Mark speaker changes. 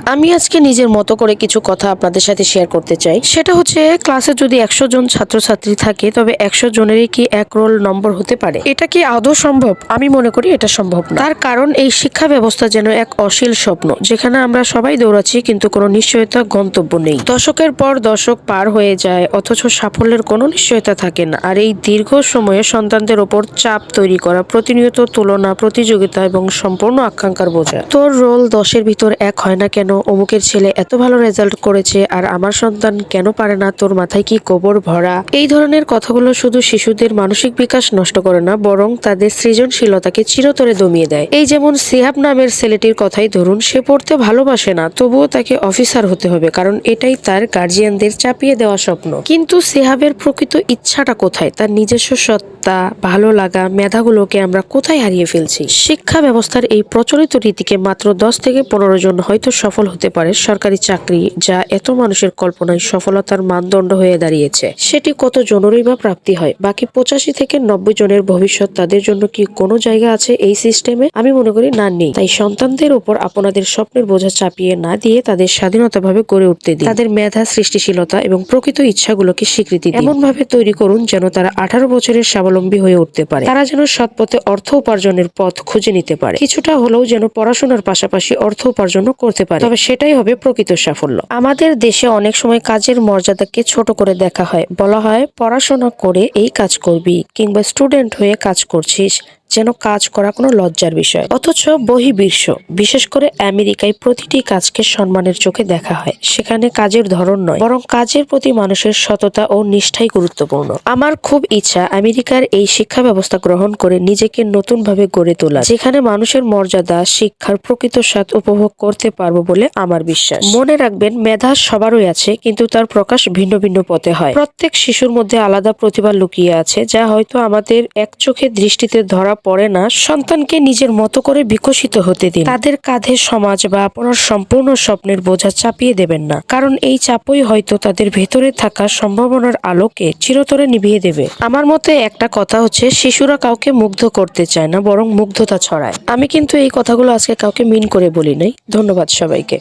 Speaker 1: আমি আজকে নিজের মতো করে কিছু কথা আপনাদের সাথে শেয়ার করতে চাই। সেটা হচ্ছে, ক্লাসে যদি 100 জন ছাত্রছাত্রী থাকে তবে 100 জনেরই কি এক রোল নম্বর হতে পারে? এটা কি আদৌ সম্ভব? আমি মনে করি এটা সম্ভব না। তার কারণ এই শিক্ষা ব্যবস্থা যেন এক অশ্লীল স্বপ্ন, যেখানে আমরা সবাই দৌড়াচ্ছি কিন্তু কোনো নিশ্চয়তা গন্তব্য নেই। দশকের পর দশক পার হয়ে যায় অথচ সাফল্যের কোনো নিশ্চয়তা থাকে না। আর এই দীর্ঘ সময়ে সন্তানদের ওপর চাপ তৈরি করা, প্রতিনিয়ত তুলনা, প্রতিযোগিতা এবং সম্পূর্ণ আকাঙ্ক্ষার বোঝা। তোর রোল 10-এর ভিতর 1 হয় না কেন? অমুকের ছেলে এত ভালো রেজাল্ট করেছে আর আমার সন্তান কেন পারে না? তোর মাথায় কি গোবর ভরা? এই ধরনের কথাগুলো শুধু শিশুদের মানসিক বিকাশ নষ্ট করে না, বরং তাদের সৃজনশীলতাকে চিরতরে দমিয়ে দেয়। এই যেমন সিহাব নামের ছেলেটির কথাই ধরুন, সে পড়তে ভালোবাসে না, তবুও তাকে অফিসার হতে হবে, কারণ এটাই তার গার্জিয়ানদের চাপিয়ে দেওয়া স্বপ্ন। কিন্তু সিহাবের প্রকৃত ইচ্ছাটা কোথায়? তার নিজস্ব সত্তা, ভালো লাগা, মেধাগুলোকে আমরা কোথায় হারিয়ে ফেলছি? শিক্ষা ব্যবস্থার এই প্রচলিত রীতিকে মাত্র 10 থেকে 15 জন হয়তো সফল হতে পারে সরকারি চাকরি, যা এত মানুষের কল্পনায় সফলতার মানদণ্ড হয়ে দাঁড়িয়েছে, সেটি কত জনেরই বা প্রাপ্তি হয়? বাকি 85 থেকে 90 জনের ভবিষ্যৎ, তাদের জন্য কি কোনো জায়গা আছে এই সিস্টেমে? আমি মনে করি না, নেই। তাই সন্তানদের উপর আপনাদের স্বপ্নের বোঝা চাপিয়ে না দিয়ে তাদের স্বাধীনতাভাবে গড়ে উঠতে দিন। তাদের মেধা, সৃষ্টিশীলতা এবং প্রকৃত ইচ্ছাগুলোকে স্বীকৃতি দিন। এমন ভাবে তৈরি করুন যেন তারা 18 বছরের স্বাবলম্বী হয়ে উঠতে পারে। তারা যেন সৎ পথে অর্থ উপার্জনের পথ খুঁজে নিতে পারে। কিছুটা হলেও যেন পড়াশোনার পাশাপাশি অর্থ উপার্জনও করতে পারে। তবে সেটাই হবে প্রকৃত সাফল্য। আমাদের দেশে অনেক সময় কাজের মর্যাদাকে ছোট করে দেখা হয়। বলা হয়, পড়াশোনা করে এই কাজ করবি, কিংবা স্টুডেন্ট হয়ে কাজ করছিস, যেন কাজ করা কোনো লজ্জার বিষয়। অথচ বহির্বিশ্ব, বিশেষ করে আমেরিকায়, প্রতিটি কাজকে সম্মানের চোখে দেখা হয়। সেখানে কাজের ধরন নয়, বরং কাজের প্রতি মানুষের সততা ও নিষ্ঠাই গুরুত্বপূর্ণ। আমার খুব ইচ্ছা আমেরিকার এই শিক্ষা ব্যবস্থা গ্রহণ করে নিজেকে নতুন ভাবে গড়ে তোলা, যেখানে মানুষের মর্যাদা, শিক্ষার প্রকৃত স্বাদ উপভোগ করতে পারবো বলে আমার বিশ্বাস। মনে রাখবেন, মেধা সবারই আছে, কিন্তু তার প্রকাশ ভিন্ন ভিন্ন পথে হয়। প্রত্যেক শিশুর মধ্যে আলাদা প্রতিভা লুকিয়ে আছে, যা হয়তো আমাদের এক চোখে দৃষ্টিতে ধরা পড়ে না। সন্তানকে নিজের মতো করে বিকশিত হতে দিন। তাদের কাঁধে সমাজ বা আপনার সম্পূর্ণ স্বপ্নের বোঝা চাপিয়ে দেবেন না, কারণ এই চাপই হয়তো তাদের ভেতরে থাকা সম্ভাবনার আলোকে চিরতরে নিভিয়ে দেবে। আমার মতে একটা কথা হচ্ছে, শিশুরা কাউকে মুগ্ধ করতে চায় না, বরং মুগ্ধতা ছড়ায়। আমি কিন্তু এই কথাগুলো আজকে কাউকে মিন করে বলি নাই। ধন্যবাদ সবাইকে।